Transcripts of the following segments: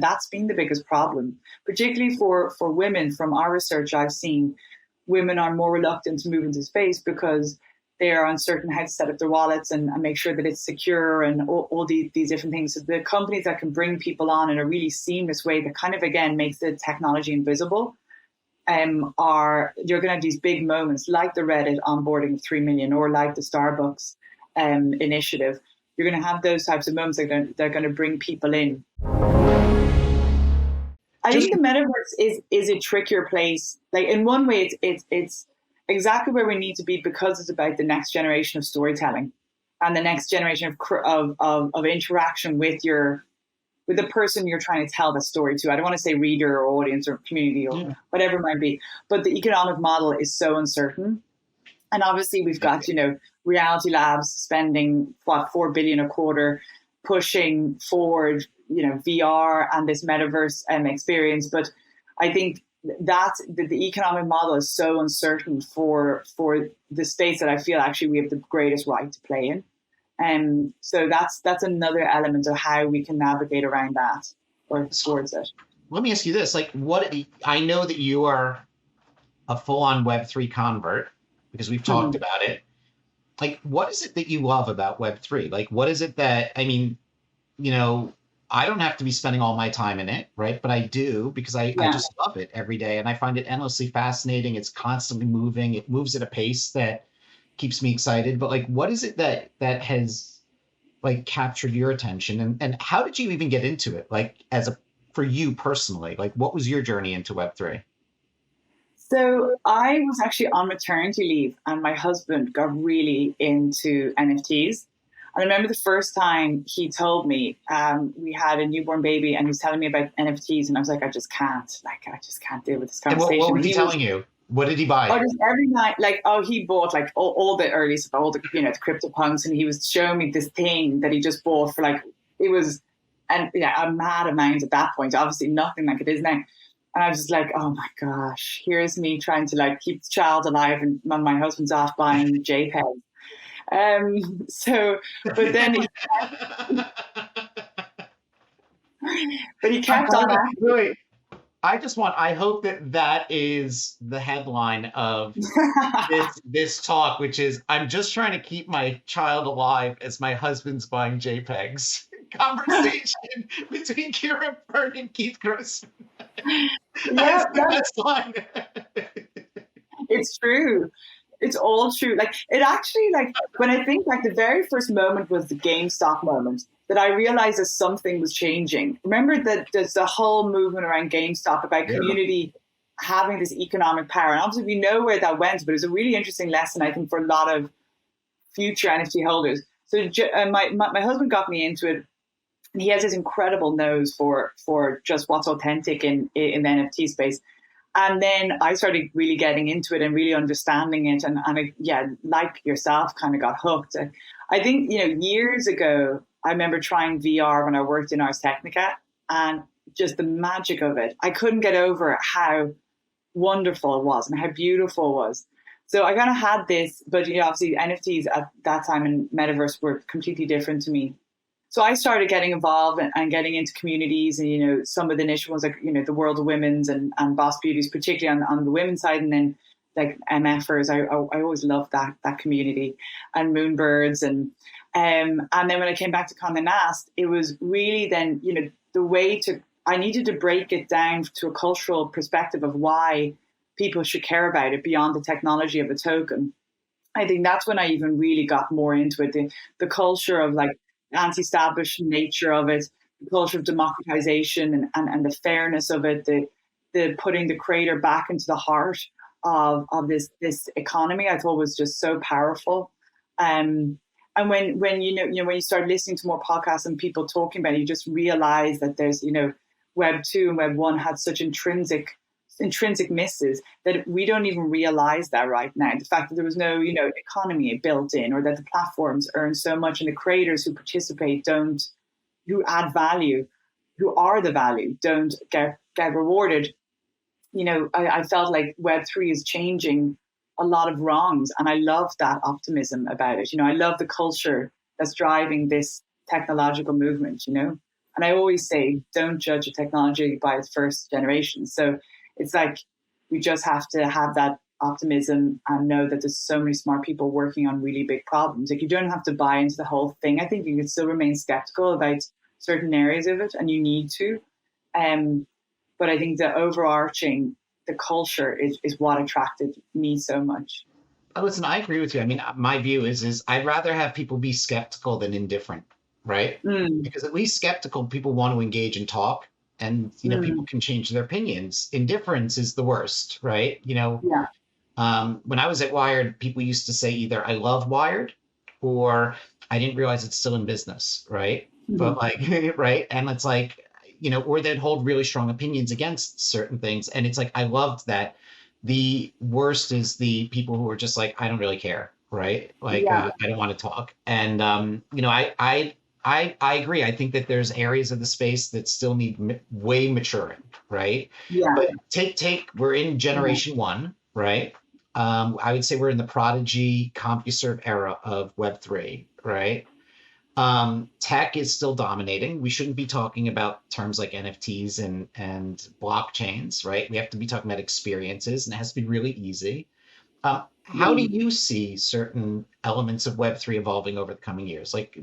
That's been the biggest problem, particularly for women. From our research, I've seen women are more reluctant to move into space because they are uncertain how to set up their wallets and make sure that it's secure and all these different things. So the companies that can bring people on in a really seamless way that kind of, again, makes the technology invisible, you're going to have these big moments like the Reddit onboarding of 3 million or like the Starbucks initiative. You're going to have those types of moments that are going to bring people in. I think the metaverse is a trickier place. Like, in one way, it's exactly where we need to be because it's about the next generation of storytelling and the next generation of interaction with the person you're trying to tell the story to. I don't want to say reader or audience or community or whatever it might be, but the economic model is so uncertain. And obviously we've got, Reality Labs spending, $4 billion a quarter, pushing forward, VR and this metaverse experience. But I think that the economic model is so uncertain for the space that I feel actually we have the greatest right to play in. And so that's another element of how we can navigate around that or towards it. Let me ask you this, I know that you are a full-on Web3 convert because we've talked about it. What is it that you love about Web3? What is it that, I don't have to be spending all my time in it, right? But I do because I just love it every day. And I find it endlessly fascinating. It's constantly moving. It moves at a pace that keeps me excited. But what is it that has captured your attention? And how did you even get into it? For you personally, what was your journey into Web3? So I was actually on maternity leave and my husband got really into NFTs. And I remember the first time he told me, we had a newborn baby and he was telling me about NFTs and I was like, I just can't deal with this conversation. And what was he telling you? What did he buy? Oh, just every night, he bought all the early stuff, all the, the CryptoPunks, and he was showing me this thing that he just bought for it was, a mad amount at that point, obviously nothing like it is now. And I was just like, oh my gosh, here's me trying to keep the child alive and my husband's off buying JPEGs. But then he kept on. Wait, I hope that is the headline of this talk, which is, I'm just trying to keep my child alive as my husband's buying JPEGs. Conversation between Ciara Byrne and Keith Grossman. That's the best line. It's true. It's all true. It actually, when I think the very first moment was the GameStop moment that I realized that something was changing. Remember that there's the whole movement around GameStop about community having this economic power. And obviously we know where that went, but it was a really interesting lesson, I think, for a lot of future NFT holders. So my husband got me into it. And he has this incredible nose for just what's authentic in the NFT space. And then I started really getting into it and really understanding it. And like yourself, kind of got hooked. I think, years ago, I remember trying VR when I worked in Ars Technica and just the magic of it. I couldn't get over how wonderful it was and how beautiful it was. So I kind of had this, but obviously NFTs at that time in Metaverse were completely different to me. So I started getting involved and getting into communities and, some of the niche ones the World of Women's and Boss Beauties, particularly on the women's side. And then MFers, I always loved that community, and Moonbirds. And then when I came back to Condé Nast, it was really then, I needed to break it down to a cultural perspective of why people should care about it beyond the technology of a token. I think that's when I even really got more into it. The culture of anti-establishment nature of it, the culture of democratization and the fairness of it, the putting the creator back into the heart of this economy, I thought was just so powerful. And when you start listening to more podcasts and people talking about it, you just realize that there's Web 2 and Web 1 had such intrinsic misses that we don't even realize that right now. The fact that there was no, economy built in, or that the platforms earn so much and the creators who participate who add value, who are the value, don't get rewarded. I felt like Web3 is changing a lot of wrongs, and I love that optimism about it. I love the culture that's driving this technological movement, And I always say, don't judge a technology by its first generation. So it's like, we just have to have that optimism and know that there's so many smart people working on really big problems. Like, you don't have to buy into the whole thing. I think you can still remain skeptical about certain areas of it, and you need to. But I think the overarching, the culture is what attracted me so much. Listen, I agree with you. I mean, my view is I'd rather have people be skeptical than indifferent, right? Mm, Because at least skeptical people want to engage and talk, and people mm, can change their opinions. Indifference is the worst, right? yeah. When I was at Wired, people used to say either I love Wired or I didn't realize it's still in business, right? But Mhm. like, right? And it's like, or they'd hold really strong opinions against certain things. And it's like, I loved that. The worst is the people who are just like, I don't really care, right? Like, Yeah. I don't want to talk. And, I agree. I think that there's areas of the space that still need way maturing, right? Yeah. But we're in Yeah. generation one, right? I would say we're in the prodigy CompuServe era of Web3, right? Tech is still dominating. We shouldn't be talking about terms like NFTs and blockchains, right? We have to be talking about experiences, and it has to be really easy. How do Yeah. you see certain elements of Web3 evolving over the coming years? Like,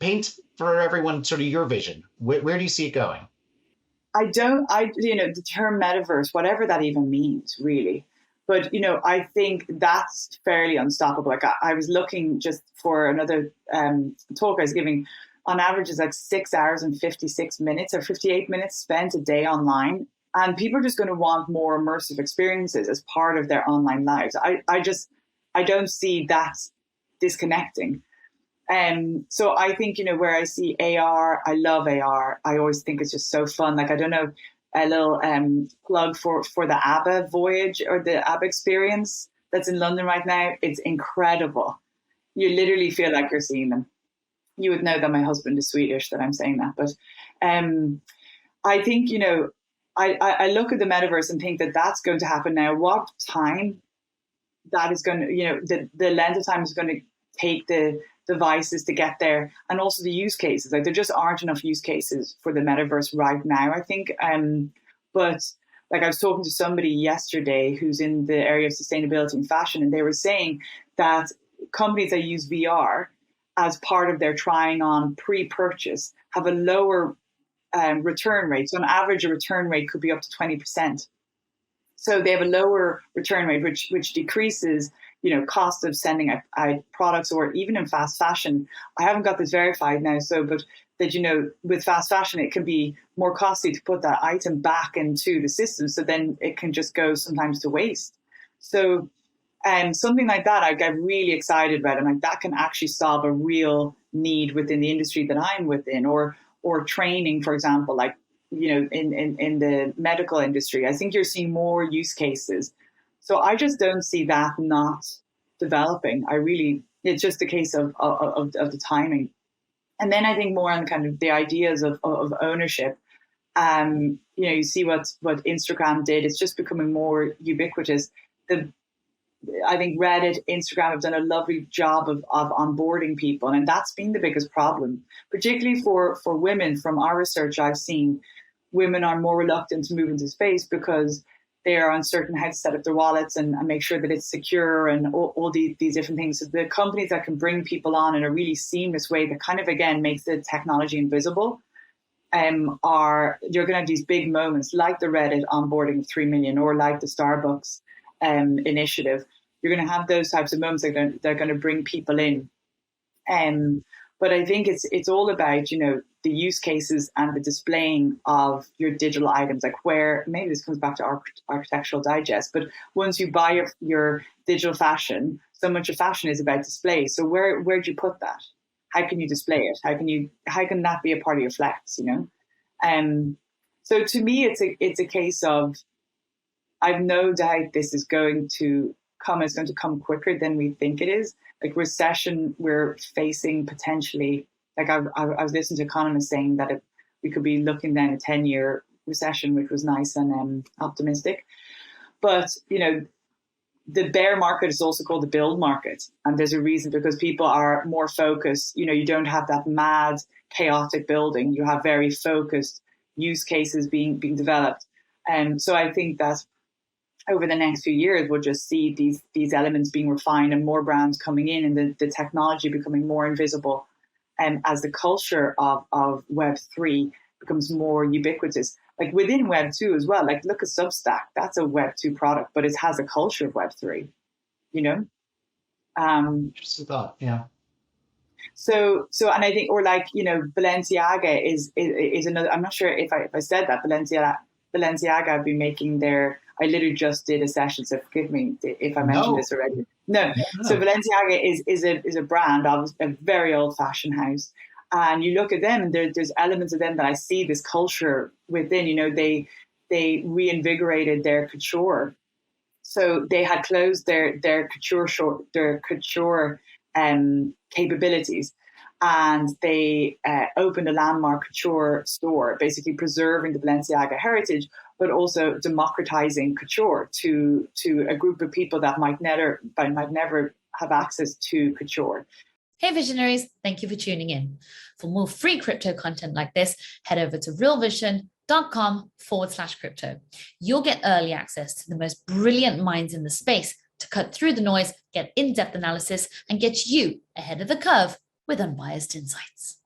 paint for everyone sort of your vision. Where do you see it going? The term metaverse, whatever that even means, really. But, I think that's fairly unstoppable. Like, I was looking just for another talk I was giving. On average, is like 6 hours and 56 minutes or 58 minutes spent a day online. And people are just going to want more immersive experiences as part of their online lives. I don't see that disconnecting. So I think, where I see AR, I love AR. I always think it's just so fun. Like, I don't know, a little plug for the ABBA voyage or the ABBA experience that's in London right now. It's incredible. You literally feel like you're seeing them. You would know that my husband is Swedish that I'm saying that. But I think, I look at the metaverse and think that that's going to happen now. What time that is going to, the length of time is going to take the devices to get there, and also the use cases. Like, there just aren't enough use cases for the metaverse right now, I think. But like, I was talking to somebody yesterday who's in the area of sustainability and fashion, and they were saying that companies that use VR as part of their trying on pre-purchase have a lower return rate. So on average, a return rate could be up to 20%. So they have a lower return rate, which decreases, cost of sending out products, or even in fast fashion. I haven't got this verified now, but that, with fast fashion, it can be more costly to put that item back into the system. So then it can just go sometimes to waste. So something like that, I get really excited about. And like, that can actually solve a real need within the industry that I'm within, or training, for example, like, in the medical industry. I think you're seeing more use cases. So I just don't see that not developing. It's just a case of the timing. And then I think more on kind of the ideas of ownership. You see what Instagram did. It's just becoming more ubiquitous. I think Reddit, Instagram have done a lovely job of onboarding people. And that's been the biggest problem, particularly for women. From our research, I've seen women are more reluctant to move into space because they are uncertain how to set up their wallets and make sure that it's secure, and all these different things. So the companies that can bring people on in a really seamless way that kind of, again, makes the technology invisible, you're going to have these big moments like the Reddit onboarding of 3 million, or like the Starbucks initiative. You're going to have those types of moments that they're going to bring people in. But I think it's all about, the use cases and the displaying of your digital items, like, where maybe this comes back to Architectural Digest, but once you buy your digital fashion, so much of fashion is about display. So where do you put that? How can you display it? How can that be a part of your flex, So to me, it's a case of, I've no doubt this is going to come. It's going to come quicker than we think it is. Like, recession, we're facing potentially. Like, I was listening to economists saying that we could be looking down a 10-year recession, which was nice and optimistic. But the bear market is also called the build market, and there's a reason, because people are more focused. You don't have that mad chaotic building. You have very focused use cases being developed. And so I think that over the next few years, we'll just see these elements being refined and more brands coming in, and the technology becoming more invisible. And as the culture of Web3 becomes more ubiquitous, like within Web2 as well, like look at Substack, that's a Web2 product, but it has a culture of Web3, you know? Just a thought, yeah. So, and I think, or like, you know, Balenciaga is another, I'm not sure if I said that, Balenciaga have been making I literally just did a session, so forgive me if I mentioned this already. No. So Balenciaga is a brand of a very old fashioned house. And you look at them and there's elements of them that I see this culture within, you know, they reinvigorated their couture. So they had closed their couture capabilities, and they opened a landmark couture store, basically preserving the Balenciaga heritage, but also democratizing couture to a group of people that might never have access to couture. Hey visionaries, thank you for tuning in. For more free crypto content like this, head over to realvision.com/crypto. You'll get early access to the most brilliant minds in the space to cut through the noise, get in-depth analysis, and get you ahead of the curve with unbiased insights.